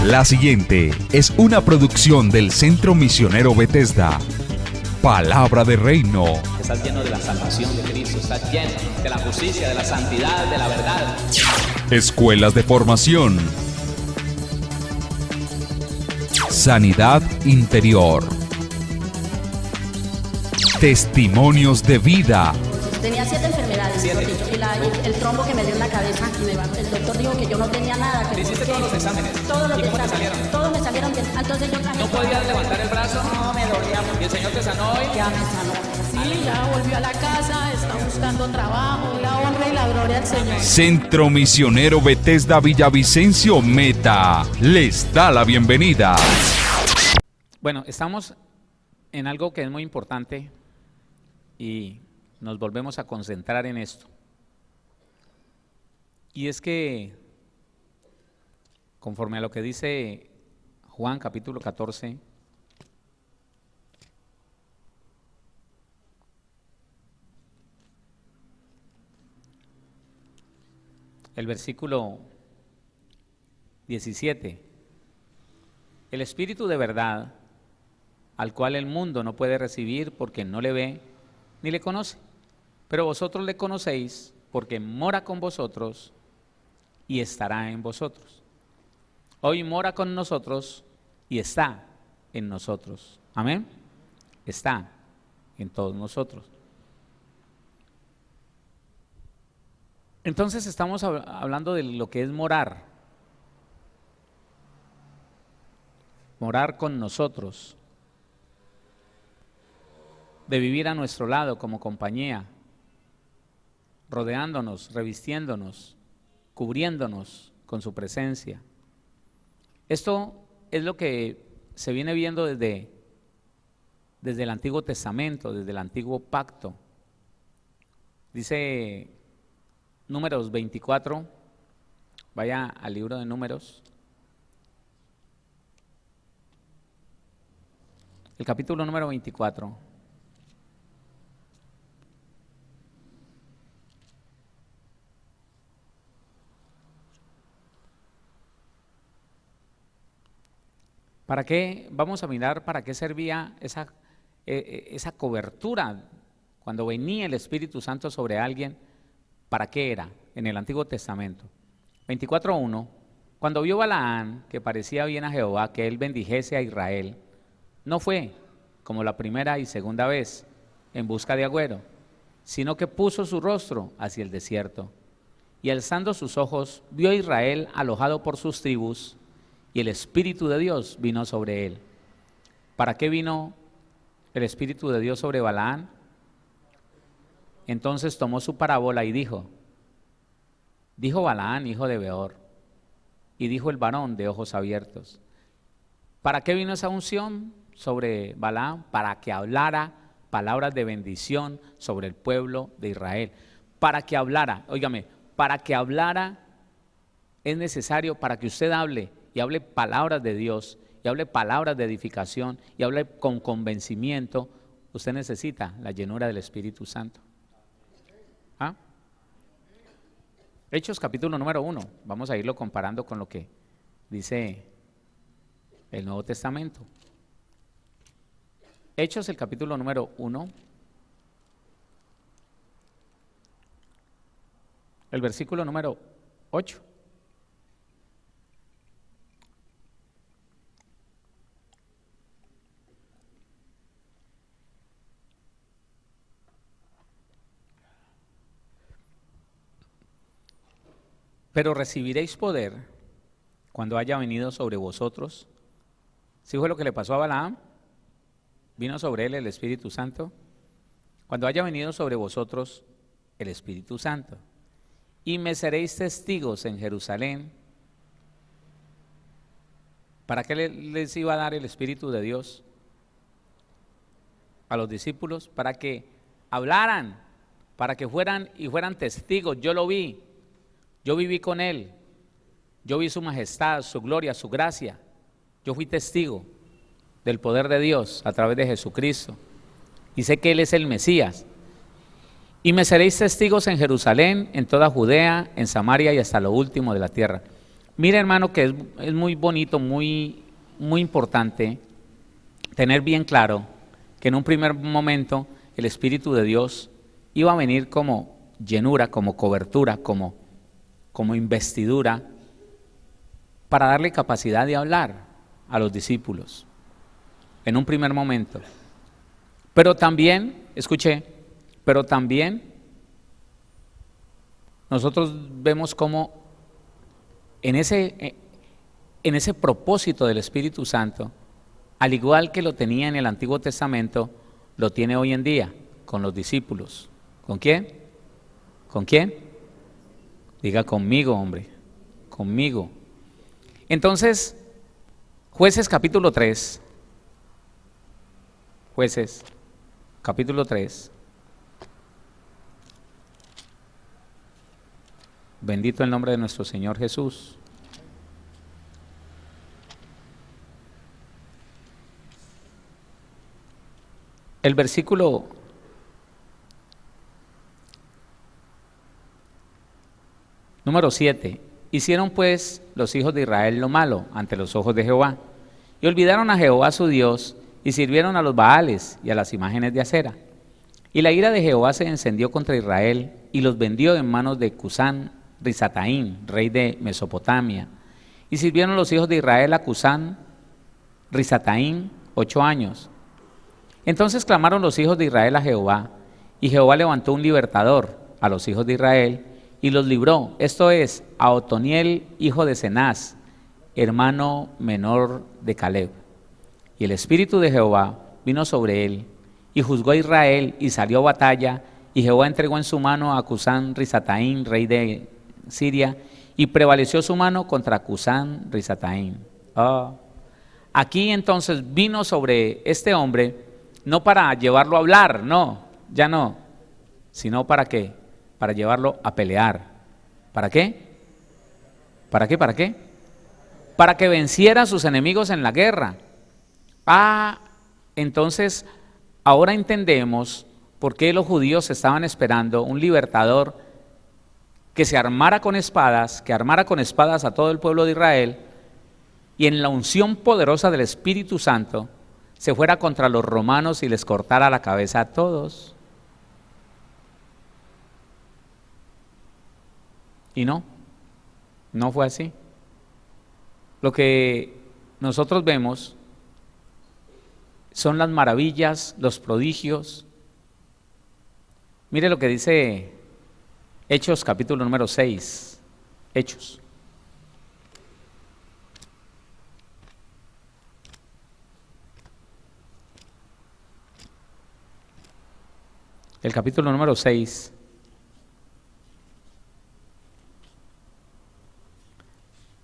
La siguiente es una producción del Centro Misionero Bethesda. Palabra de Reino. Estás lleno de la salvación de Cristo, estás lleno de la justicia, de la santidad, de la verdad. Escuelas de formación. Sanidad interior. Testimonios de vida. Tenía 7 enfermedades, mejor dicho, y el trombo que me dio en la cabeza, el doctor dijo que yo no tenía nada. ¿Le hiciste todos los exámenes? Todos los ¿Y cómo te exámenes, salieron? todos me salieron bien. Entonces yo ¿No podías levantar el brazo? No, me dolía mucho. ¿Y el Señor te sanó hoy? Ya me sanó. Sí, ya volvió a la casa, está buscando trabajo, la honra y la gloria al Señor. Centro Misionero Bethesda Villavicencio Meta les da la bienvenida. Bueno, estamos en algo que es muy importante y nos volvemos a concentrar en esto. Y es que, conforme a lo que dice Juan capítulo 14, el versículo 17, el Espíritu de verdad, al cual el mundo no puede recibir porque no le ve ni le conoce, pero vosotros le conocéis porque mora con vosotros y estará en vosotros. Hoy mora con nosotros y está en nosotros. Amén. Está en todos nosotros. Entonces estamos hablando de lo que es morar. Morar con nosotros. De vivir a nuestro lado como compañía. Rodeándonos, revistiéndonos, cubriéndonos con su presencia. Esto es lo que se viene viendo desde el Antiguo Testamento, desde el Antiguo Pacto. Dice Números 24, vaya al libro de Números, el capítulo número 24. ¿Para qué? Vamos a mirar para qué servía esa cobertura cuando venía el Espíritu Santo sobre alguien. ¿Para qué era? En el Antiguo Testamento. 24:1, cuando vio Balaán que parecía bien a Jehová que él bendijese a Israel, no fue, como la primera y segunda vez, en busca de agüero, sino que puso su rostro hacia el desierto, y alzando sus ojos, vio a Israel alojado por sus tribus, y el Espíritu de Dios vino sobre él. ¿Para qué vino el Espíritu de Dios sobre Balaán? Entonces tomó su parábola y dijo Balaán, hijo de Beor, y dijo el varón de ojos abiertos. ¿Para qué vino esa unción sobre Balaán? Para que hablara palabras de bendición sobre el pueblo de Israel. Para que hablara, óigame, para que hablara es necesario, para que usted hable y hable palabras de Dios, y hable palabras de edificación, y hable con convencimiento, usted necesita la llenura del Espíritu Santo. ¿Ah? Hechos capítulo número 1, vamos a irlo comparando con lo que dice el Nuevo Testamento. Hechos el capítulo número 1, el versículo número 8. Pero recibiréis poder cuando haya venido sobre vosotros. ¿Sí fue lo que le pasó a Balaam? Vino sobre él el Espíritu Santo. Cuando haya venido sobre vosotros el Espíritu Santo. Y me seréis testigos en Jerusalén. ¿Para qué les iba a dar el Espíritu de Dios a los discípulos? Para que hablaran, para que fueran testigos. Yo lo vi. Yo viví con él, yo vi su majestad, su gloria, su gracia. Yo fui testigo del poder de Dios a través de Jesucristo y sé que Él es el Mesías. Y me seréis testigos en Jerusalén, en toda Judea, en Samaria y hasta lo último de la tierra. Mira, hermano, que es muy bonito, muy importante tener bien claro que en un primer momento el Espíritu de Dios iba a venir como llenura, como cobertura, como investidura, para darle capacidad de hablar a los discípulos, en un primer momento. Pero también, escuché, pero también nosotros vemos cómo en ese propósito del Espíritu Santo, al igual que lo tenía en el Antiguo Testamento, lo tiene hoy en día con los discípulos. ¿Con quién? ¿Con quién? Diga conmigo, hombre, conmigo. Entonces, Jueces capítulo 3, Jueces capítulo 3, bendito el nombre de nuestro Señor Jesús. El versículo número 7. Hicieron pues los hijos de Israel lo malo ante los ojos de Jehová, y olvidaron a Jehová su Dios, y sirvieron a los Baales y a las imágenes de acera. Y la ira de Jehová se encendió contra Israel, y los vendió en manos de Cusán Risataín, rey de Mesopotamia. Y sirvieron los hijos de Israel a Cusán Risataín 8 años. Entonces clamaron los hijos de Israel a Jehová, y Jehová levantó un libertador a los hijos de Israel, y los libró, esto es, a Otoniel, hijo de Cenaz, hermano menor de Caleb. Y el Espíritu de Jehová vino sobre él, y juzgó a Israel, y salió a batalla, y Jehová entregó en su mano a Cusán Risataín, rey de Siria, y prevaleció su mano contra Cusán Risataín. Aquí entonces vino sobre este hombre, no para llevarlo a hablar, no, ya no, sino para qué, para llevarlo a pelear. ¿Para qué? ¿Para qué? ¿Para qué? Para que venciera a sus enemigos en la guerra. Entonces ahora entendemos por qué los judíos estaban esperando un libertador que se armara con espadas, que armara con espadas a todo el pueblo de Israel, y en la unción poderosa del Espíritu Santo se fuera contra los romanos y les cortara la cabeza a todos. Y no fue así. Lo que nosotros vemos son las maravillas, los prodigios. Mire lo que dice Hechos capítulo número 6, Hechos. El capítulo número 6.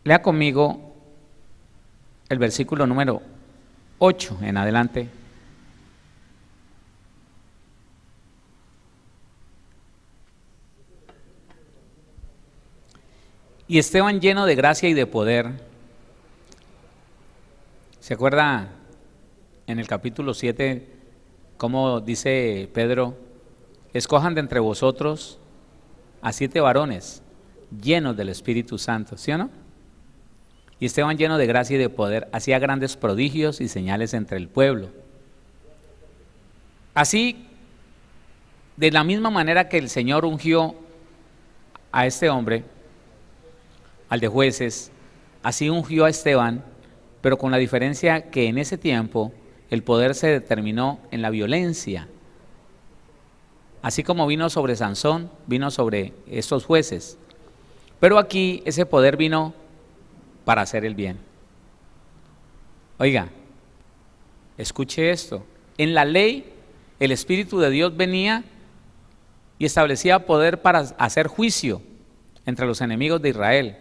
Lea conmigo el versículo número 8 en adelante. Y Esteban, lleno de gracia y de poder. ¿Se acuerda en el capítulo 7 cómo dice Pedro? Escojan de entre vosotros a 7 varones llenos del Espíritu Santo, ¿sí o no? Y Esteban, lleno de gracia y de poder, hacía grandes prodigios y señales entre el pueblo. Así, de la misma manera que el Señor ungió a este hombre, al de Jueces, así ungió a Esteban, pero con la diferencia que en ese tiempo el poder se determinó en la violencia. Así como vino sobre Sansón, vino sobre estos jueces. Pero aquí ese poder vino para hacer el bien. Oiga, escuche esto. En la ley, el Espíritu de Dios venía y establecía poder para hacer juicio entre los enemigos de Israel.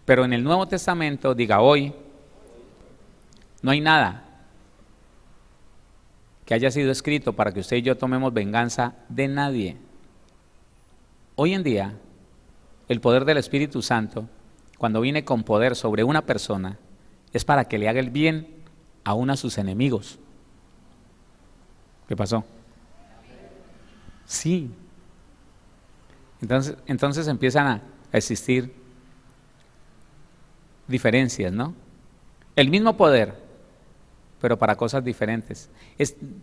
Pero en el Nuevo Testamento, diga hoy, no hay nada que haya sido escrito para que usted y yo tomemos venganza de nadie. Hoy en día, el poder del Espíritu Santo, cuando viene con poder sobre una persona, es para que le haga el bien aún a sus enemigos. ¿Qué pasó? Sí. Entonces empiezan a existir diferencias, ¿no? El mismo poder, pero para cosas diferentes.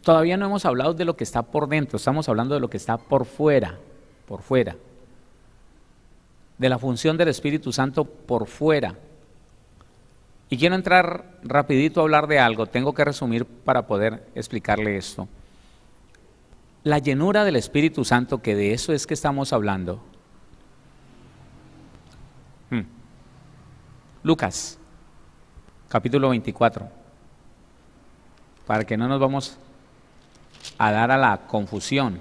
Todavía no hemos hablado de lo que está por dentro, estamos hablando de lo que está por fuera, de la función del Espíritu Santo por fuera. Y quiero entrar rapidito a hablar de algo, tengo que resumir para poder explicarle esto. La llenura del Espíritu Santo, que de eso es que estamos hablando. Lucas, capítulo 24, para que no nos vamos a dar a la confusión.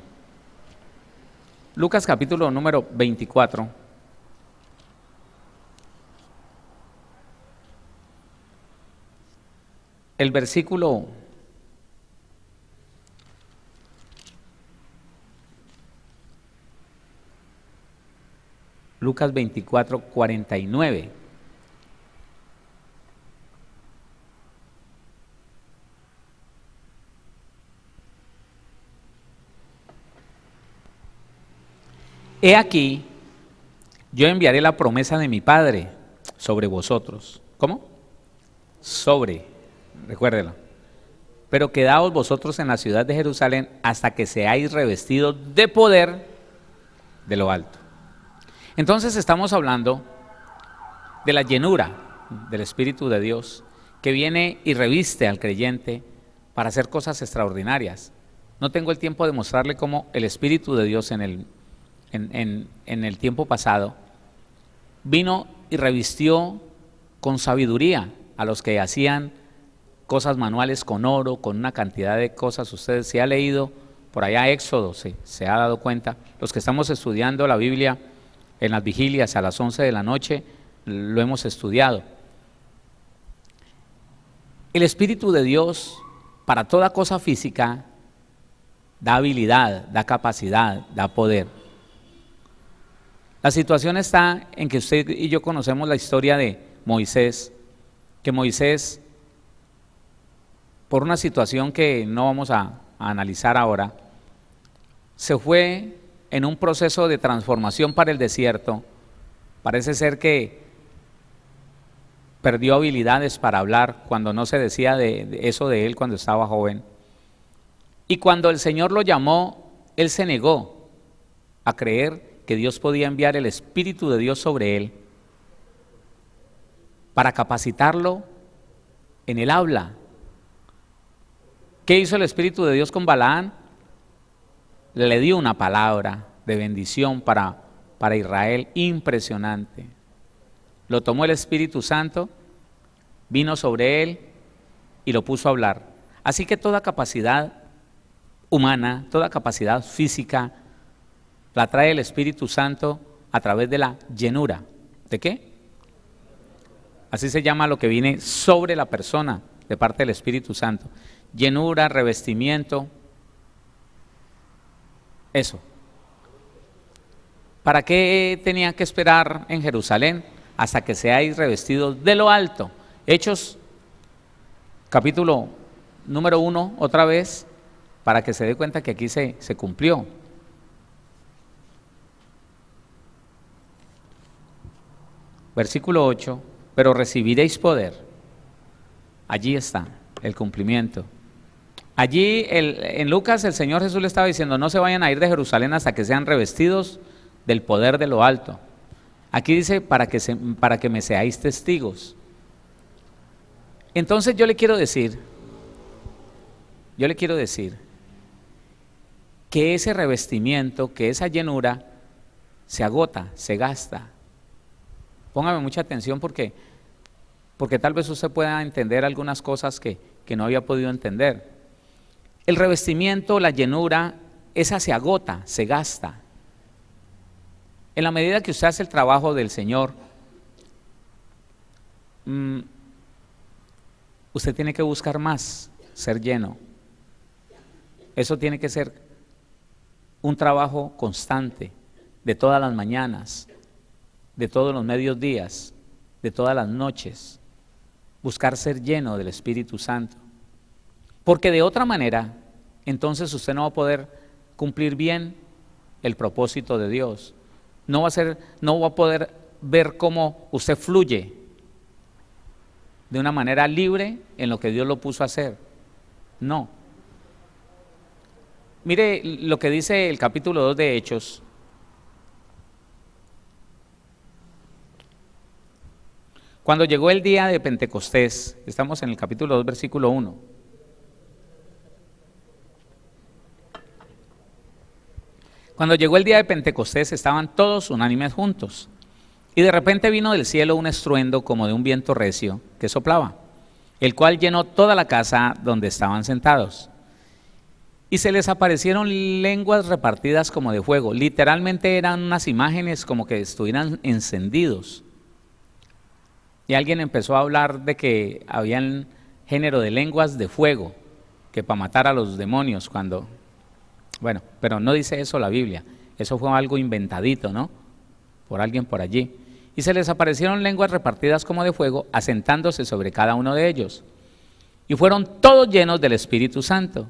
Lucas capítulo número 24. El versículo Lucas 24, 49. He aquí, yo enviaré la promesa de mi Padre sobre vosotros. ¿Cómo? Recuérdelo. Pero quedaos vosotros en la ciudad de Jerusalén hasta que seáis revestidos de poder de lo alto. Entonces estamos hablando de la llenura del Espíritu de Dios que viene y reviste al creyente para hacer cosas extraordinarias. No tengo el tiempo de mostrarle cómo el Espíritu de Dios en el tiempo pasado vino y revistió con sabiduría a los que hacían cosas manuales con oro, con una cantidad de cosas. Usted se ha leído por allá Éxodo, se ha dado cuenta. Los que estamos estudiando la Biblia en las vigilias a las 11 de la noche, lo hemos estudiado. El Espíritu de Dios para toda cosa física da habilidad, da capacidad, da poder. La situación está en que usted y yo conocemos la historia de Moisés, que Moisés, por una situación que no vamos a analizar ahora, se fue en un proceso de transformación para el desierto. Parece ser que perdió habilidades para hablar cuando no se decía de eso de él cuando estaba joven. Y cuando el Señor lo llamó, él se negó a creer que Dios podía enviar el Espíritu de Dios sobre él para capacitarlo en el habla. ¿Qué hizo el Espíritu de Dios con Balaán? Le dio una palabra de bendición para Israel impresionante. Lo tomó el Espíritu Santo, vino sobre él y lo puso a hablar. Así que toda capacidad humana, toda capacidad física, la trae el Espíritu Santo a través de la llenura. ¿De qué? Así se llama lo que viene sobre la persona de parte del Espíritu Santo. Llenura, revestimiento, eso. ¿Para qué tenía que esperar en Jerusalén? Hasta que seáis revestidos de lo alto. Hechos, capítulo número 1, otra vez, para que se dé cuenta que aquí se cumplió. Versículo 8, pero recibiréis poder. Allí está el cumplimiento. Allí en Lucas el Señor Jesús le estaba diciendo, no se vayan a ir de Jerusalén hasta que sean revestidos del poder de lo alto. Aquí dice, para que me seáis testigos. Entonces yo le quiero decir que ese revestimiento, que esa llenura se agota, se gasta. Póngame mucha atención porque tal vez usted pueda entender algunas cosas que no había podido entender. El revestimiento, la llenura, esa se agota, se gasta. En la medida que usted hace el trabajo del Señor, usted tiene que buscar más, ser lleno. Eso tiene que ser un trabajo constante, de todas las mañanas, de todos los medios días, de todas las noches. Buscar ser lleno del Espíritu Santo. Porque de otra manera, entonces usted no va a poder cumplir bien el propósito de Dios. No va a poder ver cómo usted fluye de una manera libre en lo que Dios lo puso a hacer. No. Mire lo que dice el capítulo 2 de Hechos. Cuando llegó el día de Pentecostés, estamos en el capítulo 2, versículo 1. Cuando llegó el día de Pentecostés, estaban todos unánimes juntos. Y de repente vino del cielo un estruendo como de un viento recio que soplaba, el cual llenó toda la casa donde estaban sentados. Y se les aparecieron lenguas repartidas como de fuego. Literalmente eran unas imágenes como que estuvieran encendidos. Y alguien empezó a hablar de que habían género de lenguas de fuego, que para matar a los demonios cuando... Bueno, pero no dice eso la Biblia. Eso fue algo inventadito, ¿no? Por alguien por allí. Y se les aparecieron lenguas repartidas como de fuego, asentándose sobre cada uno de ellos. Y fueron todos llenos del Espíritu Santo.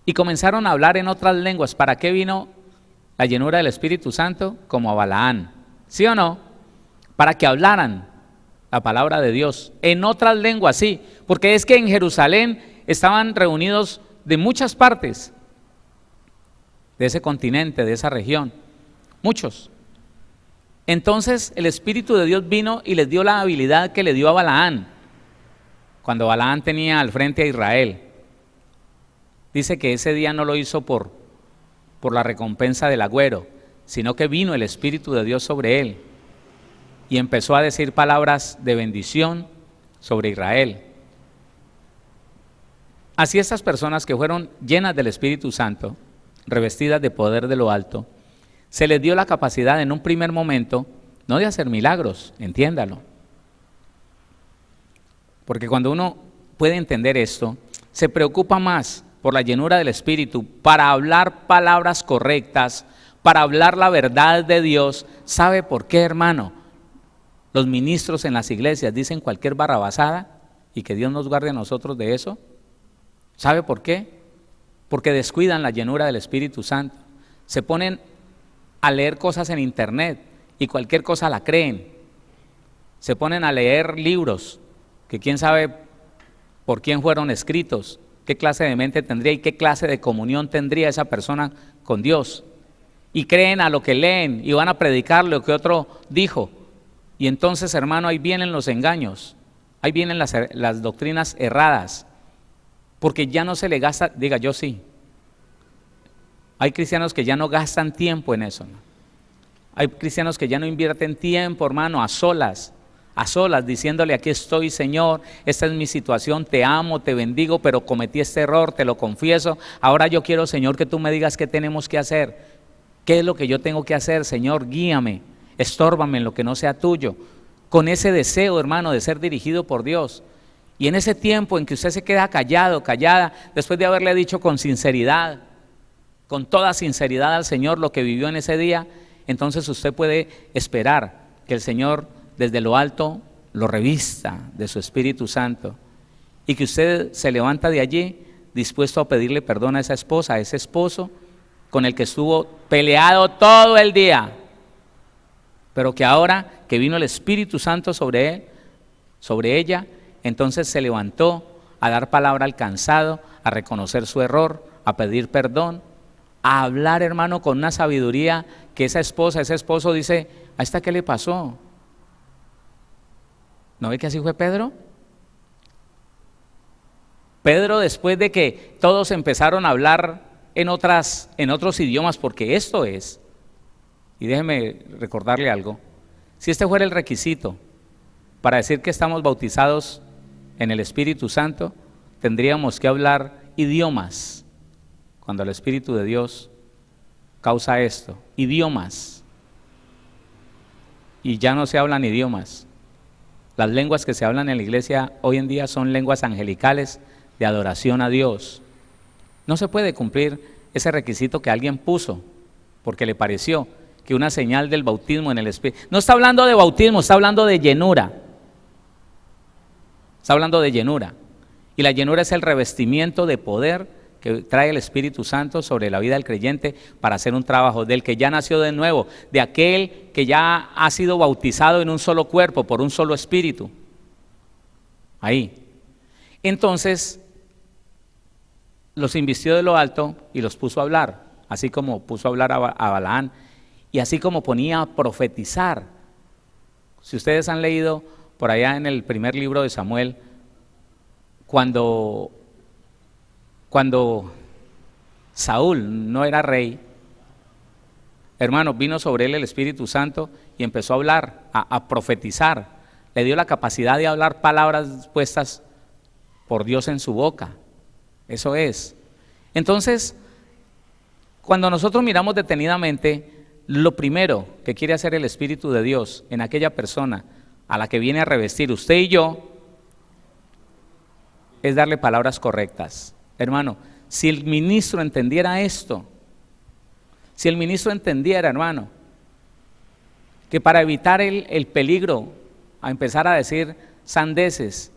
Y comenzaron a hablar en otras lenguas. ¿Para qué vino la llenura del Espíritu Santo? Como a Balaán. ¿Sí o no? Para que hablaran la palabra de Dios en otras lenguas, sí. Porque es que en Jerusalén estaban reunidos de muchas partes de ese continente, de esa región. Muchos. Entonces el Espíritu de Dios vino y les dio la habilidad que le dio a Balaán, cuando Balaán tenía al frente a Israel. Dice que ese día no lo hizo por la recompensa del agüero, sino que vino el Espíritu de Dios sobre él y empezó a decir palabras de bendición sobre Israel. Así estas personas que fueron llenas del Espíritu Santo, revestidas de poder de lo alto, se les dio la capacidad en un primer momento, no de hacer milagros, entiéndalo. Porque cuando uno puede entender esto, se preocupa más por la llenura del Espíritu para hablar palabras correctas, para hablar la verdad de Dios. ¿Sabe por qué, hermano? Los ministros en las iglesias dicen cualquier barrabasada y que Dios nos guarde a nosotros de eso. ¿Sabe por qué? Porque descuidan la llenura del Espíritu Santo. Se ponen a leer cosas en internet y cualquier cosa la creen. Se ponen a leer libros que quién sabe por quién fueron escritos, qué clase de mente tendría y qué clase de comunión tendría esa persona con Dios. Y creen a lo que leen y van a predicar lo que otro dijo. Y entonces, hermano, ahí vienen los engaños, ahí vienen las doctrinas erradas, porque ya no se le gasta, diga yo sí. Hay cristianos que ya no gastan tiempo en eso, ¿no? Hay cristianos que ya no invierten tiempo, hermano, a solas, diciéndole: aquí estoy, Señor, esta es mi situación, te amo, te bendigo, pero cometí este error, te lo confieso, ahora yo quiero, Señor, que tú me digas qué tenemos que hacer, qué es lo que yo tengo que hacer, Señor, guíame, estórbame en lo que no sea tuyo, con ese deseo, hermano, de ser dirigido por Dios. Y en ese tiempo en que usted se queda callado, callada, después de haberle dicho con sinceridad, con toda sinceridad al Señor lo que vivió en ese día, entonces usted puede esperar que el Señor desde lo alto lo revista de su Espíritu Santo y que usted se levanta de allí dispuesto a pedirle perdón a esa esposa, a ese esposo con el que estuvo peleado todo el día, pero que ahora que vino el Espíritu Santo sobre él, sobre ella, entonces se levantó a dar palabra al cansado, a reconocer su error, a pedir perdón, a hablar, hermano, con una sabiduría que esa esposa, ese esposo dice: ¿a esta qué le pasó? ¿No ve que así fue Pedro? Pedro, después de que todos empezaron a hablar en otros idiomas, porque esto es, y déjeme recordarle algo, si este fuera el requisito para decir que estamos bautizados en el Espíritu Santo, tendríamos que hablar idiomas. Cuando el Espíritu de Dios causa esto, idiomas, y ya no se hablan idiomas. Las lenguas que se hablan en la iglesia hoy en día son lenguas angelicales de adoración a Dios. No se puede cumplir ese requisito que alguien puso porque le pareció que una señal del bautismo en el Espíritu. No está hablando de bautismo, está hablando de llenura. Está hablando de llenura. Y la llenura es el revestimiento de poder que trae el Espíritu Santo sobre la vida del creyente para hacer un trabajo, del que ya nació de nuevo, de aquel que ya ha sido bautizado en un solo cuerpo, por un solo Espíritu. ahí. Entonces los invistió de lo alto y los puso a hablar, así como puso a hablar a Balaán, y así como ponía a profetizar. Si ustedes han leído por allá en el primer libro de Samuel, cuando Saúl no era rey, hermanos, vino sobre él el Espíritu Santo y empezó a hablar, a profetizar. Le dio la capacidad de hablar palabras puestas por Dios en su boca. Eso es. Entonces, cuando nosotros miramos detenidamente, lo primero que quiere hacer el Espíritu de Dios en aquella persona a la que viene a revestir usted y yo, es darle palabras correctas. Hermano, si el ministro entendiera esto, si el ministro entendiera, hermano, que para evitar el peligro a empezar a decir sandeces,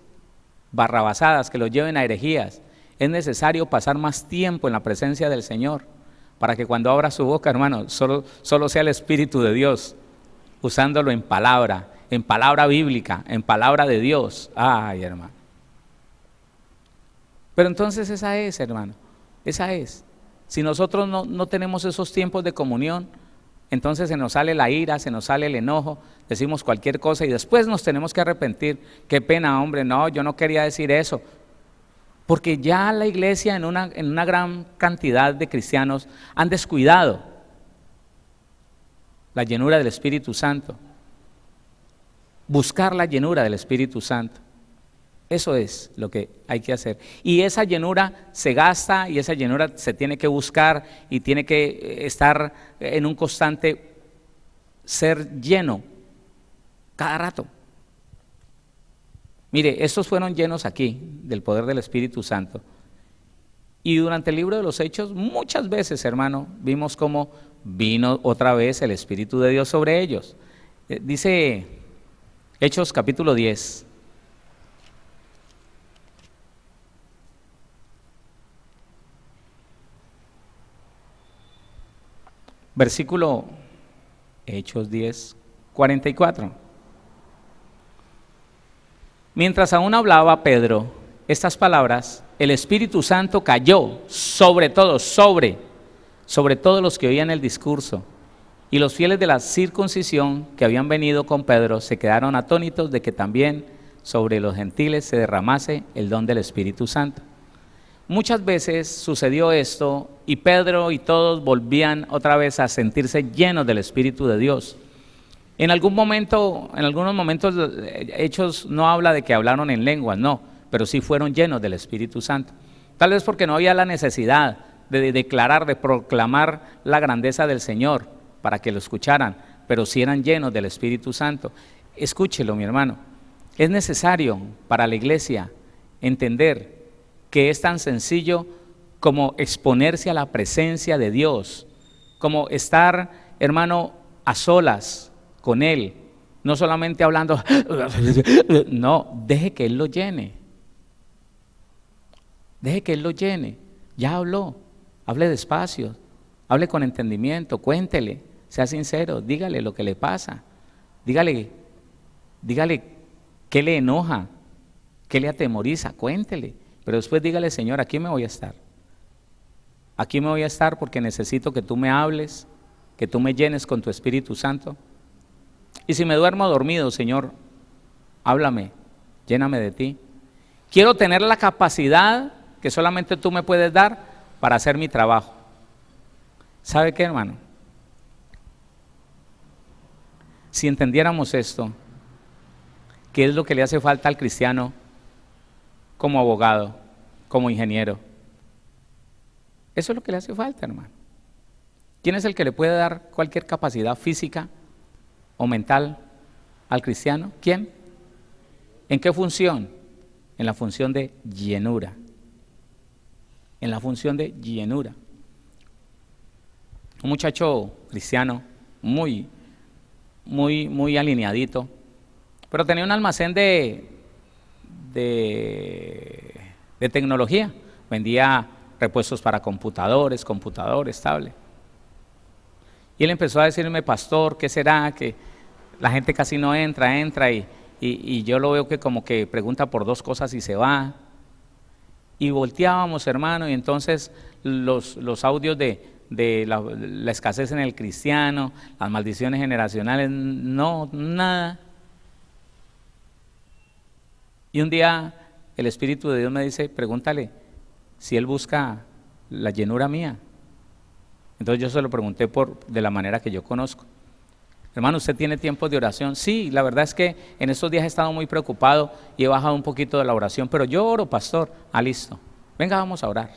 barrabasadas que lo lleven a herejías, es necesario pasar más tiempo en la presencia del Señor, para que cuando abra su boca, hermano, solo sea el Espíritu de Dios, usándolo en palabra bíblica, en palabra de Dios. Ay, hermano. Pero entonces esa es, hermano, esa es. Si nosotros no tenemos esos tiempos de comunión, entonces se nos sale la ira, se nos sale el enojo, decimos cualquier cosa y después nos tenemos que arrepentir. Qué pena, hombre, no, yo no quería decir eso. Porque ya la iglesia en una gran cantidad de cristianos han descuidado la llenura del Espíritu Santo. Buscar la llenura del Espíritu Santo. Eso es lo que hay que hacer. Y esa llenura se gasta y esa llenura se tiene que buscar y tiene que estar en un constante ser lleno cada rato. Mire, estos fueron llenos aquí del poder del Espíritu Santo. Y durante el libro de los Hechos, muchas veces, hermano, vimos cómo vino otra vez el Espíritu de Dios sobre ellos. Dice Hechos capítulo 10. Versículo Hechos 10, 44. Mientras aún hablaba Pedro estas palabras, el Espíritu Santo cayó sobre todos, sobre todos los que oían el discurso. Y los fieles de la circuncisión que habían venido con Pedro se quedaron atónitos de que también sobre los gentiles se derramase el don del Espíritu Santo. Muchas veces sucedió esto y Pedro y todos volvían otra vez a sentirse llenos del Espíritu de Dios. En algunos momentos Hechos no habla de que hablaron en lenguas, no, pero sí fueron llenos del Espíritu Santo. Tal vez porque no había la necesidad de declarar, de proclamar la grandeza del Señor para que lo escucharan, pero sí eran llenos del Espíritu Santo. Escúchelo, mi hermano, es necesario para la iglesia entender que es tan sencillo como exponerse a la presencia de Dios, como estar, hermano, a solas con Él, no solamente hablando, no, deje que Él lo llene, deje que Él lo llene. Ya habló, hable despacio, hable con entendimiento, cuéntele, sea sincero, dígale lo que le pasa, dígale qué le enoja, qué le atemoriza, cuéntele. Pero después dígale, Señor, aquí me voy a estar. Aquí me voy a estar porque necesito que tú me hables, que tú me llenes con tu Espíritu Santo. Y si me duermo dormido, Señor, háblame, lléname de ti. Quiero tener la capacidad que solamente tú me puedes dar para hacer mi trabajo. ¿Sabe qué, hermano? Si entendiéramos esto, ¿qué es lo que le hace falta al cristiano como abogado, como ingeniero? Eso es lo que le hace falta, hermano. ¿Quién es el que le puede dar cualquier capacidad física o mental al cristiano? ¿Quién? ¿En qué función? En la función de llenura. En la función de llenura. Un muchacho cristiano muy alineadito, pero tenía un almacén de tecnología. Vendía repuestos para computadores, tablet. Y él empezó a decirme, pastor, ¿qué será? Que la gente casi no entra y yo lo veo que como que pregunta por dos cosas y se va. Y volteábamos, hermano, y entonces los audios de la escasez en el cristiano, las maldiciones generacionales, no, nada. Y un día el Espíritu de Dios me dice, pregúntale si él busca la llenura mía. Entonces yo se lo pregunté de la manera que yo conozco. Hermano, ¿usted tiene tiempos de oración? Sí, la verdad es que en estos días he estado muy preocupado y he bajado un poquito de la oración, pero yo oro, pastor. Ah, listo. Venga, vamos a orar.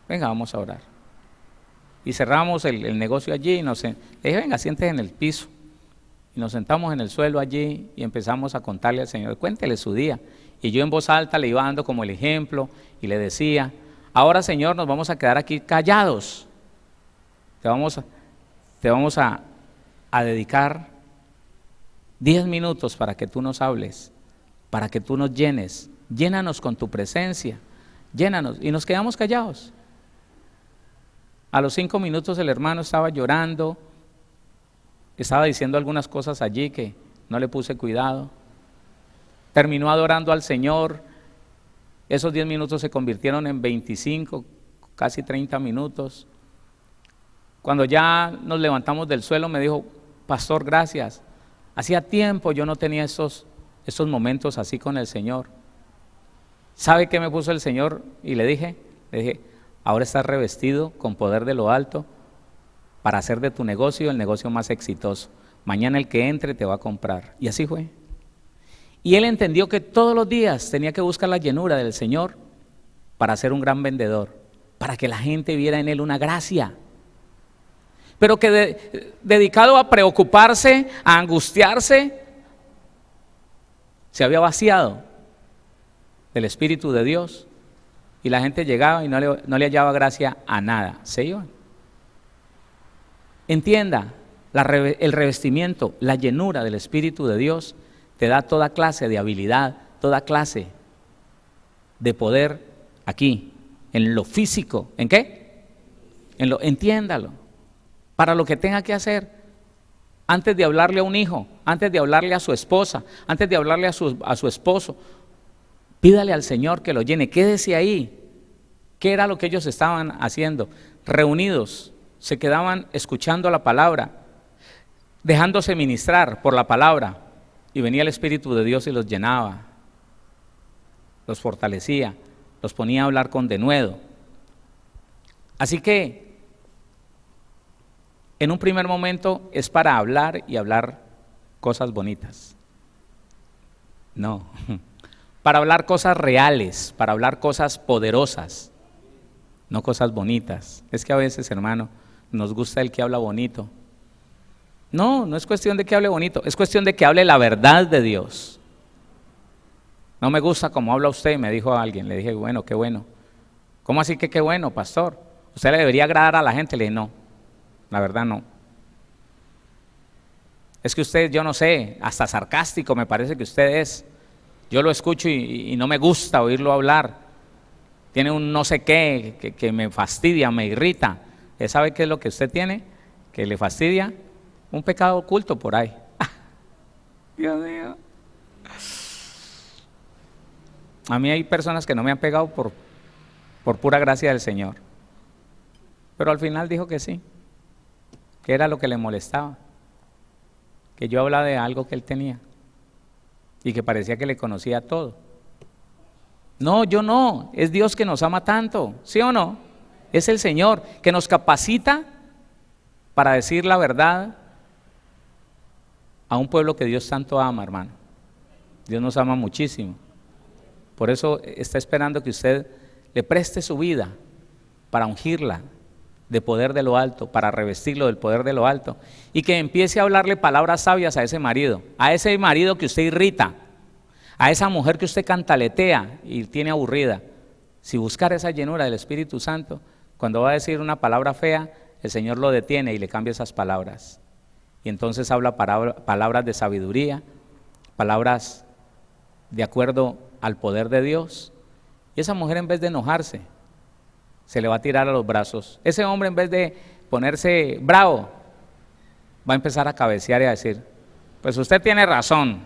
Venga, vamos a orar. Y cerramos el negocio allí y le dije, venga, siéntese en el piso. Y nos sentamos en el suelo allí y empezamos a contarle al Señor, cuéntele su día. Y yo en voz alta le iba dando como el ejemplo y le decía, ahora Señor, nos vamos a quedar aquí callados. Te vamos a dedicar 10 minutos para que tú nos hables, para que tú nos llenes. Llénanos con tu presencia, llénanos. Y nos quedamos callados. A los 5 minutos el hermano estaba llorando, estaba diciendo algunas cosas allí que no le puse cuidado. Terminó adorando al Señor. Esos 10 minutos se convirtieron en 25, casi 30 minutos. Cuando ya nos levantamos del suelo me dijo, pastor, gracias. Hacía tiempo yo no tenía estos momentos así con el Señor. ¿Sabe qué me puso el Señor? Y le dije, ahora estás revestido con poder de lo alto para hacer de tu negocio el negocio más exitoso. Mañana el que entre te va a comprar. Y así fue. Y él entendió que todos los días tenía que buscar la llenura del Señor para ser un gran vendedor, para que la gente viera en él una gracia. Pero que dedicado a preocuparse, a angustiarse, se había vaciado del Espíritu de Dios y la gente llegaba y no le hallaba gracia a nada, se iban. Entienda, el revestimiento, la llenura del Espíritu de Dios te da toda clase de habilidad, toda clase de poder aquí, en lo físico. ¿En qué? Entiéndalo. Para lo que tenga que hacer, antes de hablarle a un hijo, antes de hablarle a su esposa, antes de hablarle a su esposo, pídale al Señor que lo llene, quédese ahí. ¿Qué era lo que ellos estaban haciendo? Reunidos, se quedaban escuchando la palabra, dejándose ministrar por la palabra, y venía el Espíritu de Dios y los llenaba, los fortalecía, los ponía a hablar con denuedo. Así que en un primer momento es para hablar y hablar cosas bonitas. No, para hablar cosas reales, para hablar cosas poderosas, no cosas bonitas. Es que a veces, hermano, nos gusta el que habla bonito. No, no es cuestión de que hable bonito, es cuestión de que hable la verdad de Dios. No me gusta como habla usted, me dijo alguien. Le dije, bueno, qué bueno. ¿Cómo así que qué bueno, pastor? ¿Usted le debería agradar a la gente? Le dije, no. La verdad no. Es que usted, yo no sé, hasta sarcástico me parece que usted es. Yo lo escucho y no me gusta oírlo hablar. Tiene un no sé qué que me fastidia, me irrita. ¿Sabe qué es lo que usted tiene? Que le fastidia un pecado oculto por ahí. Dios mío. A mí hay personas que no me han pegado por pura gracia del Señor. Pero al final dijo que sí. ¿Qué era lo que le molestaba? Que yo hablaba de algo que él tenía y que parecía que le conocía todo. No, yo no, es Dios que nos ama tanto, ¿sí o no? Es el Señor que nos capacita para decir la verdad a un pueblo que Dios tanto ama, hermano. Dios nos ama muchísimo. Por eso está esperando que usted le preste su vida para ungirla de poder de lo alto, para revestirlo del poder de lo alto, y que empiece a hablarle palabras sabias a ese marido que usted irrita, a esa mujer que usted cantaletea y tiene aburrida. Si buscara esa llenura del Espíritu Santo, cuando va a decir una palabra fea, el Señor lo detiene y le cambia esas palabras, y entonces habla palabras de sabiduría, palabras de acuerdo al poder de Dios, y esa mujer, en vez de enojarse, se le va a tirar a los brazos. Ese hombre, en vez de ponerse bravo, va a empezar a cabecear y a decir, pues usted tiene razón,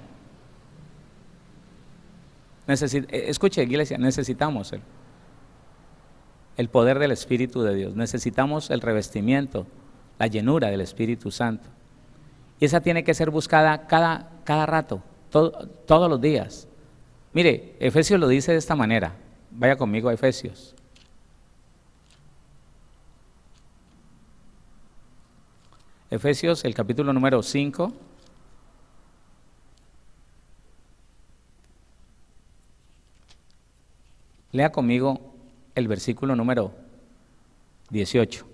Escuche, iglesia, necesitamos el poder del Espíritu de Dios, necesitamos el revestimiento, la llenura del Espíritu Santo. Y esa tiene que ser buscada cada rato, todos los días. Mire, Efesios lo dice de esta manera. Vaya conmigo a Efesios. Efesios, el capítulo número 5. Lea conmigo el versículo número 18.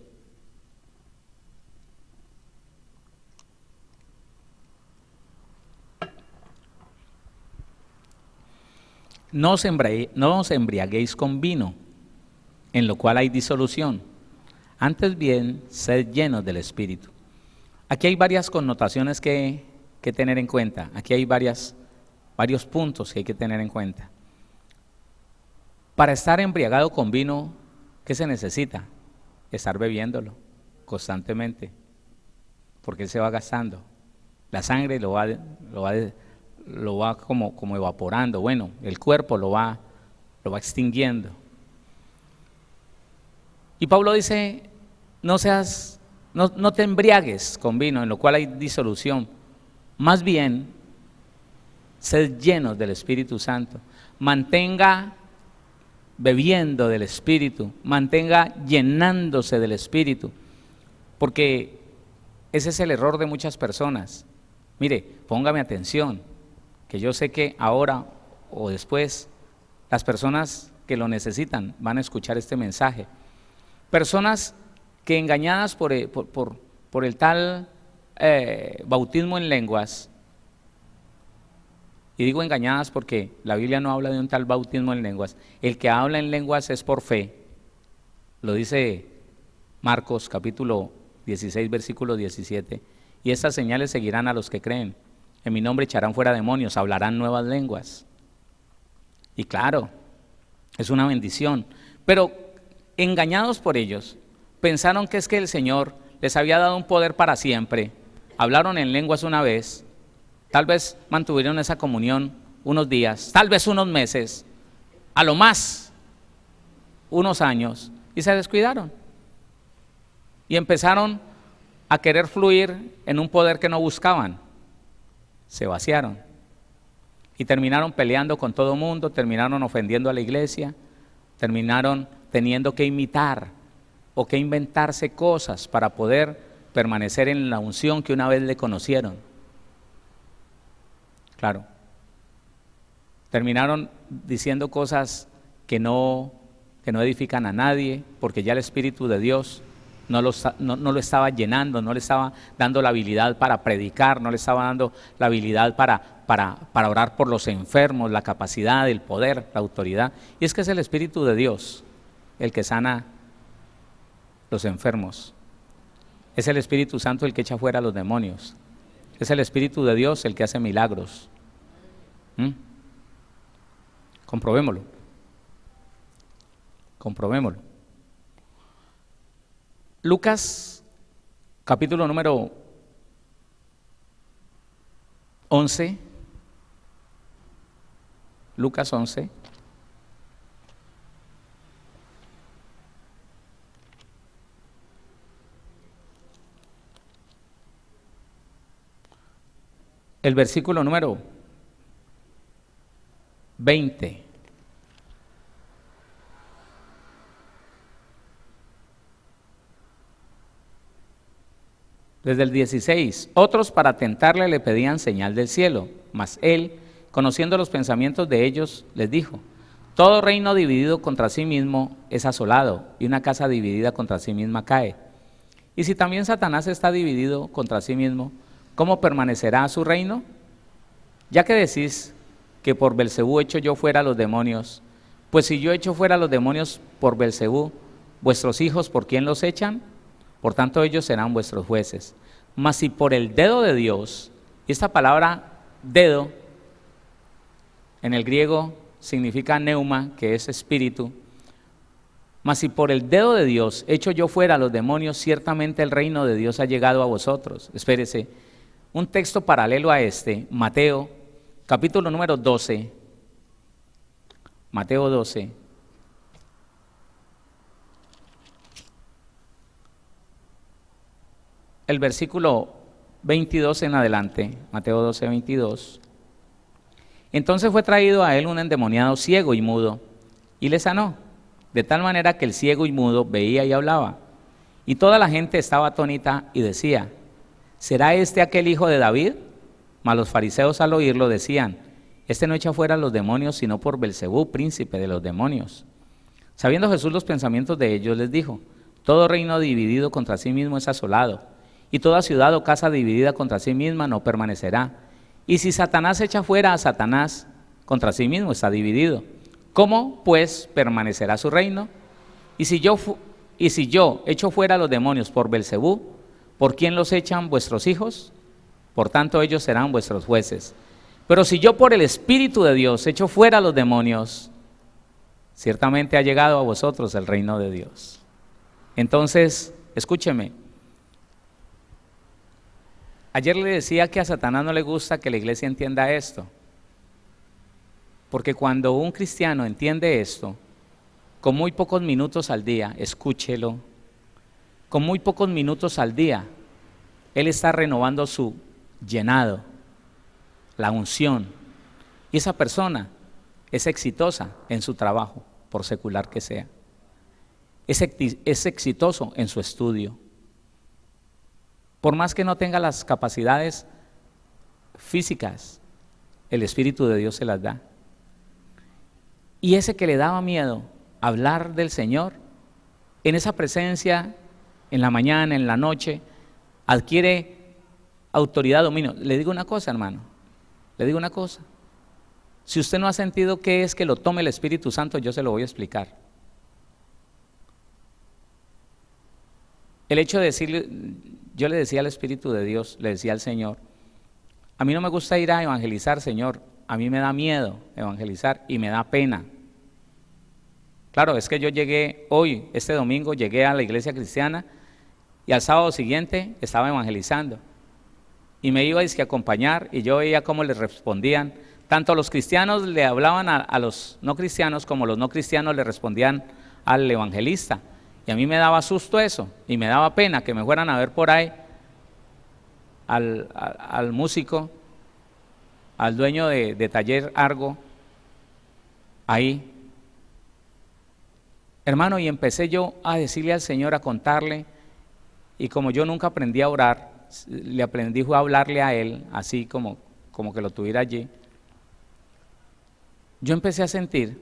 No os embriaguéis con vino, en lo cual hay disolución. Antes bien, sed llenos del Espíritu. Aquí hay varias connotaciones que tener en cuenta. Aquí hay varios puntos que hay que tener en cuenta. Para estar embriagado con vino, ¿qué se necesita? Estar bebiéndolo constantemente, porque él se va gastando. La sangre lo va como evaporando. Bueno, el cuerpo lo va extinguiendo. Y Pablo dice, no te embriagues con vino, en lo cual hay disolución. Más bien, sed llenos del Espíritu Santo. Mantenga bebiendo del Espíritu, mantenga llenándose del Espíritu, porque ese es el error de muchas personas. Mire, póngame atención, que yo sé que ahora o después las personas que lo necesitan van a escuchar este mensaje. Personas que engañadas por el tal bautismo en lenguas, y digo engañadas porque la Biblia no habla de un tal bautismo en lenguas. El que habla en lenguas es por fe. Lo dice Marcos capítulo 16, versículo 17. Y estas señales seguirán a los que creen. En mi nombre echarán fuera demonios, hablarán nuevas lenguas. Y claro, es una bendición. Pero engañados por ellos, pensaron que es que el Señor les había dado un poder para siempre. Hablaron en lenguas una vez. Tal vez mantuvieron esa comunión unos días, tal vez unos meses, a lo más unos años, y se descuidaron. Y empezaron a querer fluir en un poder que no buscaban. Se vaciaron. Y terminaron peleando con todo el mundo, terminaron ofendiendo a la iglesia, terminaron teniendo que imitar o que inventarse cosas para poder permanecer en la unción que una vez le conocieron. Claro, terminaron diciendo cosas que no edifican a nadie, porque ya el Espíritu de Dios no lo estaba llenando, no le estaba dando la habilidad para predicar, no le estaba dando la habilidad para orar por los enfermos, la capacidad, el poder, la autoridad. Y es que es el Espíritu de Dios el que sana los enfermos. Es el Espíritu Santo el que echa fuera a los demonios. Es el Espíritu de Dios el que hace milagros. Comprobémoslo. Lucas, capítulo número 11. Lucas 11. El versículo número 20. Desde el 16, otros para tentarle le pedían señal del cielo, mas él, conociendo los pensamientos de ellos, les dijo: todo reino dividido contra sí mismo es asolado, y una casa dividida contra sí misma cae. Y si también Satanás está dividido contra sí mismo, ¿cómo permanecerá su reino? Ya que decís que por Belcebú echo yo fuera a los demonios, pues si yo echo fuera a los demonios por Belcebú, vuestros hijos, ¿por quién los echan? Por tanto ellos serán vuestros jueces. Mas si por el dedo de Dios, y esta palabra dedo en el griego significa neuma, que es espíritu, mas si por el dedo de Dios echo yo fuera a los demonios, ciertamente el reino de Dios ha llegado a vosotros. Espérese, un texto paralelo a este, Mateo, capítulo número 12, Mateo 12. El versículo 22 en adelante, Mateo 12, 22. Entonces fue traído a él un endemoniado ciego y mudo, y le sanó, de tal manera que el ciego y mudo veía y hablaba. Y toda la gente estaba atónita y decía: ¿será este aquel hijo de David? Mas los fariseos al oírlo decían: este no echa fuera a los demonios, sino por Belcebú, príncipe de los demonios. Sabiendo Jesús los pensamientos de ellos, les dijo: todo reino dividido contra sí mismo es asolado, y toda ciudad o casa dividida contra sí misma no permanecerá. Y si Satanás echa fuera a Satanás, contra sí mismo está dividido. ¿Cómo pues permanecerá su reino? Y si yo echo fuera a los demonios por Belcebú, ¿por quién los echan vuestros hijos? Por tanto ellos serán vuestros jueces. Pero si yo por el Espíritu de Dios echo fuera a los demonios, ciertamente ha llegado a vosotros el reino de Dios. Entonces, escúcheme. Ayer le decía que a Satanás no le gusta que la iglesia entienda esto. Porque cuando un cristiano entiende esto, con muy pocos minutos al día, escúchelo, con muy pocos minutos al día, él está renovando su llenado, la unción. Y esa persona es exitosa en su trabajo, por secular que sea. Es exitoso en su estudio. Por más que no tenga las capacidades físicas, el Espíritu de Dios se las da. Y ese que le daba miedo hablar del Señor, en esa presencia, en la mañana, en la noche, adquiere autoridad, dominio. Le digo una cosa, hermano, le digo una cosa. Si usted no ha sentido qué es que lo tome el Espíritu Santo, yo se lo voy a explicar. El hecho de decirle, yo le decía al Espíritu de Dios, le decía al Señor: a mí no me gusta ir a evangelizar, Señor, a mí me da miedo evangelizar y me da pena. Claro, es que yo llegué hoy, este domingo, llegué a la iglesia cristiana y al sábado siguiente estaba evangelizando. Y me iba a acompañar y yo veía cómo les respondían. Tanto los cristianos le hablaban a los no cristianos como los no cristianos le respondían al evangelista. Y a mí me daba susto eso y me daba pena que me fueran a ver por ahí al músico, al dueño de taller Argo, ahí. Hermano, y empecé yo a decirle al Señor, a contarle, y como yo nunca aprendí a orar, le aprendí a hablarle a Él, así como que lo tuviera allí. Yo empecé a sentir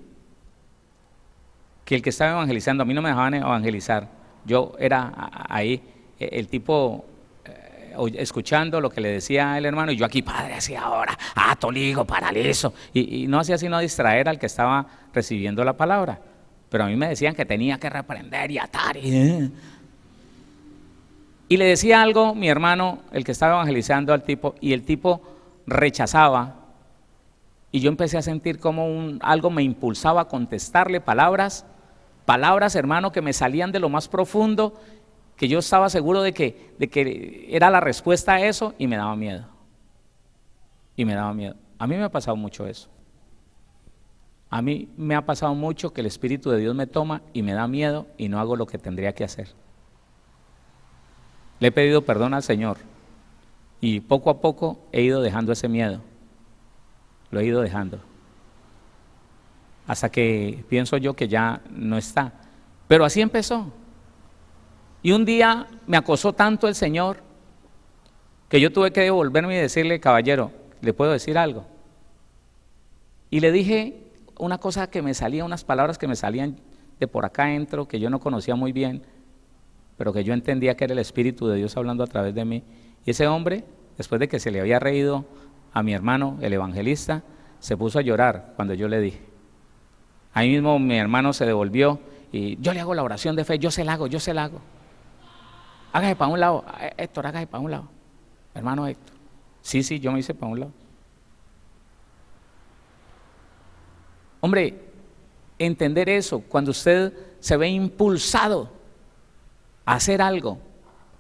que el que estaba evangelizando, a mí no me dejaban evangelizar, yo era ahí, el tipo escuchando lo que le decía el hermano, y yo aquí: padre, así ahora, toligo, paralizo, y no hacía sino distraer al que estaba recibiendo la palabra. Pero a mí me decían que tenía que reprender y atar. Y le decía algo mi hermano, el que estaba evangelizando al tipo, y el tipo rechazaba. Y yo empecé a sentir como algo me impulsaba a contestarle palabras, hermano, que me salían de lo más profundo, que yo estaba seguro de que era la respuesta a eso, y me daba miedo. A mí me ha pasado mucho eso. A mí me ha pasado mucho que el Espíritu de Dios me toma y me da miedo y no hago lo que tendría que hacer. Le he pedido perdón al Señor y poco a poco he ido dejando ese miedo. Lo he ido dejando. Hasta que pienso yo que ya no está. Pero así empezó. Y un día me acosó tanto el Señor que yo tuve que devolverme y decirle: caballero, ¿le puedo decir algo? Y le dije una cosa que me salía, unas palabras que me salían de por acá adentro, que yo no conocía muy bien, pero que yo entendía que era el Espíritu de Dios hablando a través de mí. Y ese hombre, después de que se le había reído a mi hermano, el evangelista, se puso a llorar cuando yo le dije. Ahí mismo mi hermano se devolvió y yo le hago la oración de fe, yo se la hago. Hágase para un lado, Héctor, hágase para un lado. Hermano Héctor, sí, yo me hice para un lado. Hombre, entender eso, cuando usted se ve impulsado a hacer algo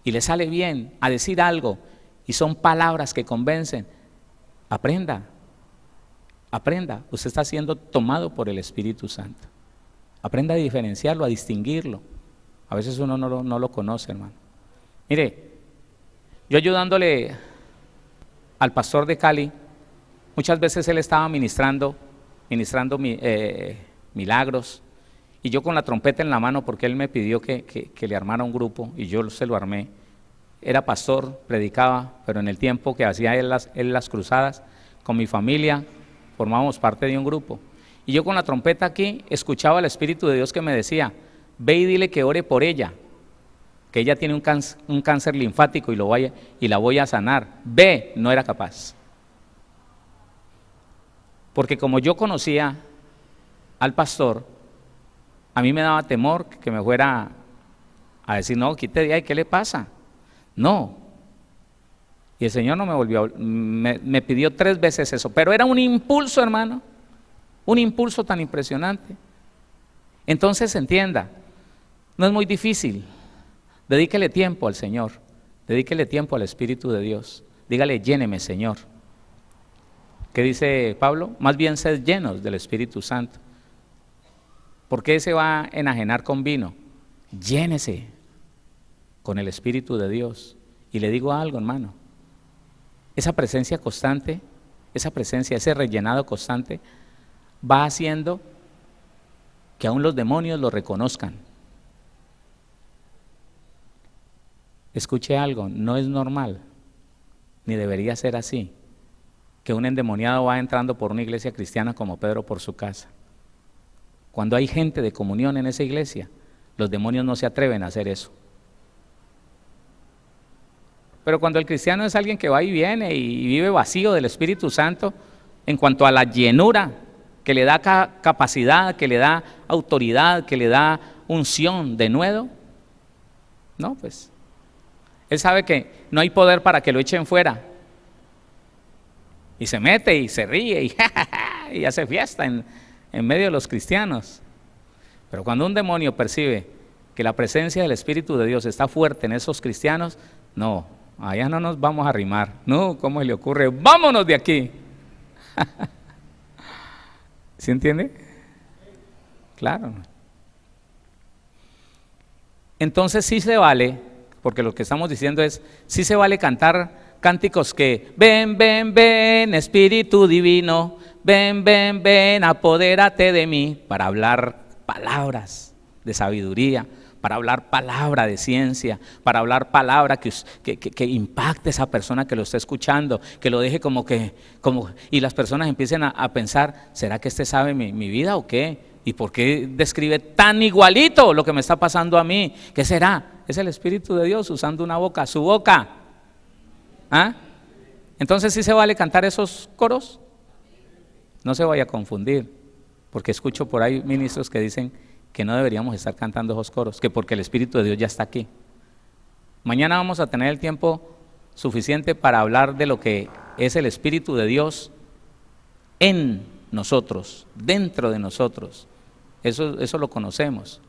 y le sale bien, a decir algo, y son palabras que convencen, aprenda Aprenda, usted está siendo tomado por el Espíritu Santo. Aprenda a diferenciarlo, a distinguirlo. A veces uno no lo conoce, hermano. Mire, yo ayudándole al pastor de Cali, muchas veces él estaba ministrando milagros, y yo con la trompeta en la mano, porque él me pidió que le armara un grupo, y yo se lo armé. Era pastor, predicaba, pero en el tiempo que hacía él las cruzadas, con mi familia, formábamos parte de un grupo. Y yo con la trompeta aquí, escuchaba al Espíritu de Dios que me decía, ve y dile que ore por ella, que ella tiene un cáncer linfático y la voy a sanar. Ve, no era capaz. Porque como yo conocía al pastor, a mí me daba temor que me fuera a decir, no, quite de ahí, ¿qué le pasa? No. Y el Señor no me pidió 3 veces eso, pero era un impulso, hermano, un impulso tan impresionante. Entonces entienda, no es muy difícil. Dedíquele tiempo al Señor, dedíquele tiempo al Espíritu de Dios. Dígale, lléneme, Señor. ¿Qué dice Pablo? Más bien sed llenos del Espíritu Santo. ¿Por qué se va a enajenar con vino? Llénese con el Espíritu de Dios. Y le digo algo, hermano, esa presencia constante, esa presencia, ese rellenado constante, va haciendo que aún los demonios lo reconozcan. Escuche algo, no es normal, ni debería ser así, que un endemoniado va entrando por una iglesia cristiana como Pedro por su casa. Cuando hay gente de comunión en esa iglesia, los demonios no se atreven a hacer eso. Pero cuando el cristiano es alguien que va y viene y vive vacío del Espíritu Santo, en cuanto a la llenura, que le da capacidad, que le da autoridad, que le da unción de nuevo, no, pues él sabe que no hay poder para que lo echen fuera. Y se mete y se ríe y hace fiesta en medio de los cristianos. Pero cuando un demonio percibe que la presencia del Espíritu de Dios está fuerte en esos cristianos, no, allá no nos vamos a arrimar. No, ¿cómo le ocurre? ¡Vámonos de aquí! ¿Sí entiende? Claro. Entonces sí se vale, porque lo que estamos diciendo es, sí se vale cantar cánticos que ven, ven, ven, Espíritu Divino, ven, ven, ven, apodérate de mí, para hablar palabras de sabiduría, para hablar palabra de ciencia, para hablar palabra que impacte a esa persona que lo está escuchando, que lo deje y las personas empiecen a pensar, ¿será que este sabe mi vida o qué? ¿Y por qué describe tan igualito lo que me está pasando a mí? ¿Qué será? Es el Espíritu de Dios usando una boca, su boca. ¿Ah? Entonces, ¿sí se vale cantar esos coros? No se vaya a confundir, porque escucho por ahí ministros que dicen que no deberíamos estar cantando esos coros, que porque el Espíritu de Dios ya está aquí. Mañana vamos a tener el tiempo suficiente para hablar de lo que es el Espíritu de Dios en nosotros, dentro de nosotros. Eso lo conocemos.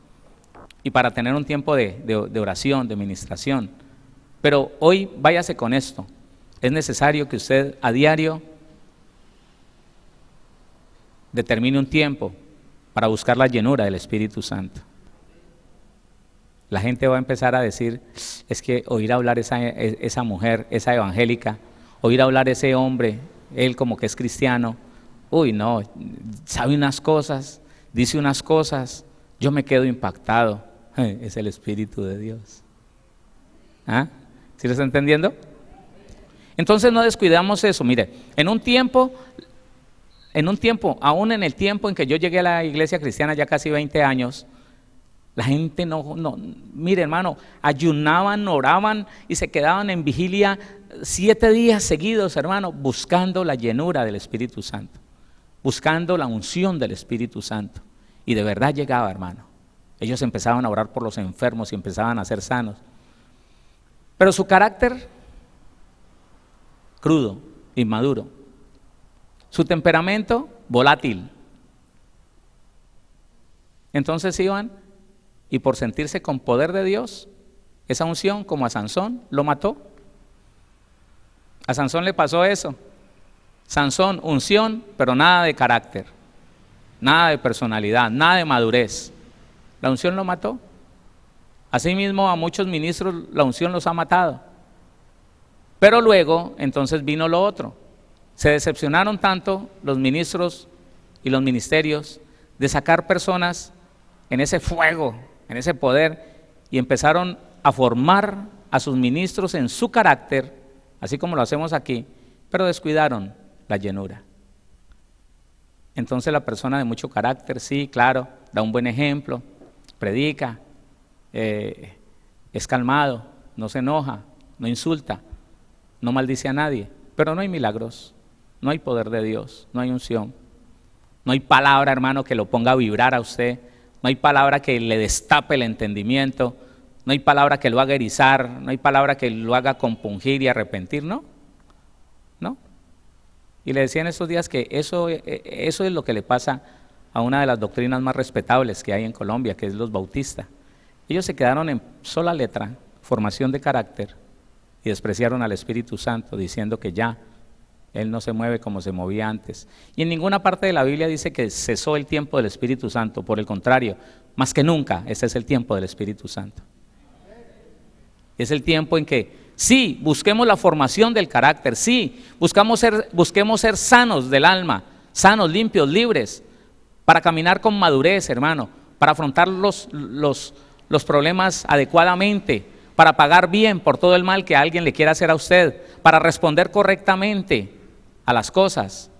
Y para tener un tiempo de oración, de ministración. Pero hoy váyase con esto. Es necesario que usted a diario determine un tiempo para buscar la llenura del Espíritu Santo. La gente va a empezar a decir, es que oír hablar esa mujer, esa evangélica, oír hablar ese hombre, él como que es cristiano, uy no, sabe unas cosas, dice unas cosas, yo me quedo impactado. Es el Espíritu de Dios. ¿Ah? ¿Sí lo está entendiendo? Entonces no descuidamos eso. Mire, en un tiempo, aún en el tiempo en que yo llegué a la iglesia cristiana, ya casi 20 años, la gente mire hermano, ayunaban, oraban y se quedaban en vigilia 7 días seguidos, hermano, buscando la llenura del Espíritu Santo, buscando la unción del Espíritu Santo. Y de verdad llegaba, hermano. Ellos empezaban a orar por los enfermos y empezaban a ser sanos. Pero su carácter, crudo, inmaduro. Su temperamento, volátil. Entonces iban y por sentirse con poder de Dios, esa unción, como a Sansón, lo mató. A Sansón le pasó eso. Sansón, unción, pero nada de carácter, nada de personalidad, nada de madurez. La unción lo mató. Asimismo, a muchos ministros la unción los ha matado. Pero luego, entonces vino lo otro. Se decepcionaron tanto los ministros y los ministerios de sacar personas en ese fuego, en ese poder, y empezaron a formar a sus ministros en su carácter, así como lo hacemos aquí, pero descuidaron la llenura. Entonces la persona de mucho carácter, sí, claro, da un buen ejemplo, predica, es calmado, no se enoja, no insulta, no maldice a nadie, pero no hay milagros, no hay poder de Dios, no hay unción, no hay palabra, hermano, que lo ponga a vibrar a usted, no hay palabra que le destape el entendimiento, no hay palabra que lo haga erizar, no hay palabra que lo haga compungir y arrepentir, ¿no? ¿No? Y le decía en estos días que eso es lo que le pasa a una de las doctrinas más respetables que hay en Colombia, que es los bautistas. Ellos se quedaron en sola letra, formación de carácter, y despreciaron al Espíritu Santo, diciendo que ya Él no se mueve como se movía antes. Y en ninguna parte de la Biblia dice que cesó el tiempo del Espíritu Santo, por el contrario, más que nunca, ese es el tiempo del Espíritu Santo. Es el tiempo en que, sí, busquemos la formación del carácter, sí, busquemos ser sanos del alma, sanos, limpios, libres, para caminar con madurez, hermano, para afrontar los problemas adecuadamente, para pagar bien por todo el mal que alguien le quiera hacer a usted, para responder correctamente a las cosas,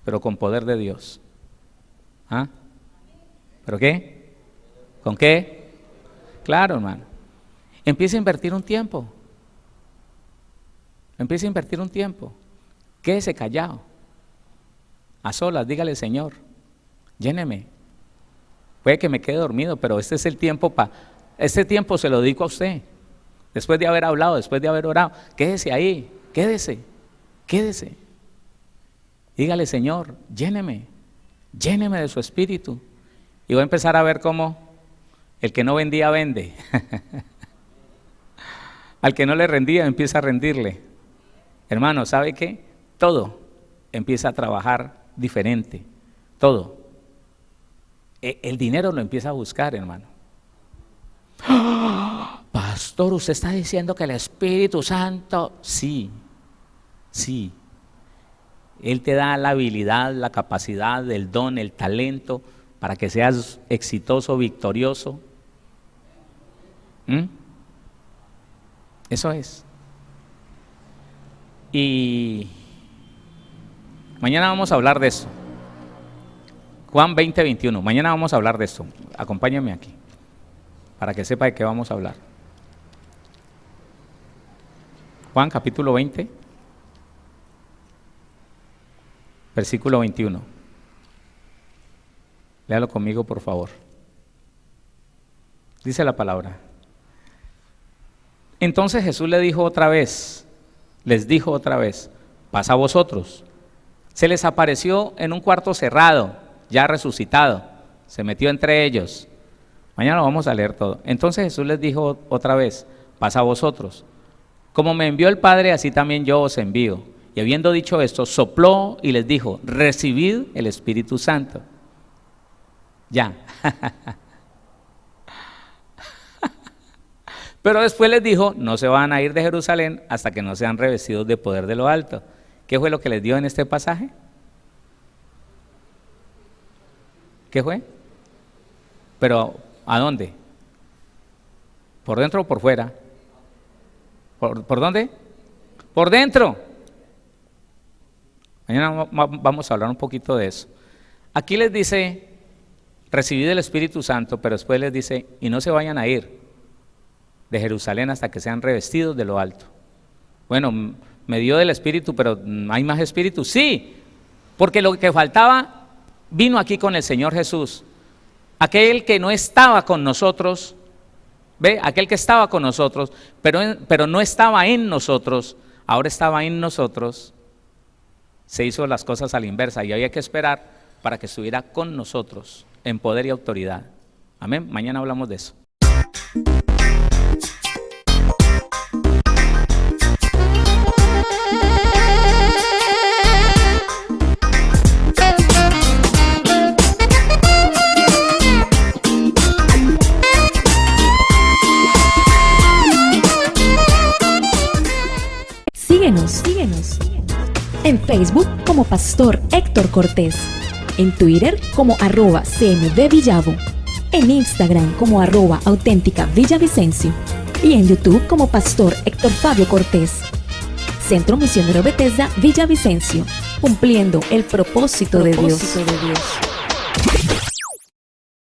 pero con poder de Dios. ¿Ah? ¿Pero qué? ¿Con qué? Claro, hermano. Empiece a invertir un tiempo. Empiece a invertir un tiempo. Quédese callado. A solas, dígale: Señor, lléneme. Puede que me quede dormido, pero este es el tiempo este tiempo se lo dedico a usted. Después de haber hablado, después de haber orado, quédese ahí, quédese. Dígale: Señor, lléneme de su espíritu. Y voy a empezar a ver cómo el que no vendía, vende. Al que no le rendía, empieza a rendirle. Hermano, ¿sabe qué? Todo empieza a trabajar diferente. Todo. El dinero lo empieza a buscar, hermano. ¡Oh! Pastor, usted está diciendo que el Espíritu Santo, sí. Él te da la habilidad, la capacidad, el don, el talento para que seas exitoso, victorioso. Eso es. Y mañana vamos a hablar de eso. Juan 20:21. Mañana vamos a hablar de esto. Acompáñame aquí para que sepa de qué vamos a hablar. Juan capítulo 20, versículo 21. Léalo conmigo, por favor. Dice la palabra: entonces Jesús les dijo otra vez, pasa a vosotros. Se les apareció en un cuarto cerrado, ya resucitado, se metió entre ellos. Mañana lo vamos a leer todo. Entonces Jesús les dijo otra vez, pasa a vosotros. Como me envió el Padre, así también yo os envío. Y habiendo dicho esto, sopló y les dijo: recibid el Espíritu Santo. Ya. Pero después les dijo: no se van a ir de Jerusalén hasta que no sean revestidos de poder de lo alto. ¿Qué fue lo que les dio en este pasaje? ¿Qué fue? Pero ¿a dónde? ¿Por dentro o por fuera? ¿Por dónde? Por dentro. Mañana vamos a hablar un poquito de eso. Aquí les dice: recibid el Espíritu Santo, pero después les dice: y no se vayan a ir de Jerusalén hasta que sean revestidos de lo alto. Bueno, me dio del Espíritu, pero ¿hay más Espíritu? Sí, porque lo que faltaba vino aquí con el Señor Jesús. Aquel que no estaba con nosotros, ¿ve? Aquel que estaba con nosotros, pero no estaba en nosotros, ahora estaba en nosotros. Se hizo las cosas a la inversa y había que esperar para que estuviera con nosotros en poder y autoridad. Amén. Mañana hablamos de eso. Síguenos. En Facebook como Pastor Héctor Cortés. En Twitter como @CMVVillavo. En Instagram como @auténtica Villavicencio. Y en YouTube como Pastor Héctor Fabio Cortés. Centro Misionero Bethesda Villavicencio, cumpliendo el propósito de Dios.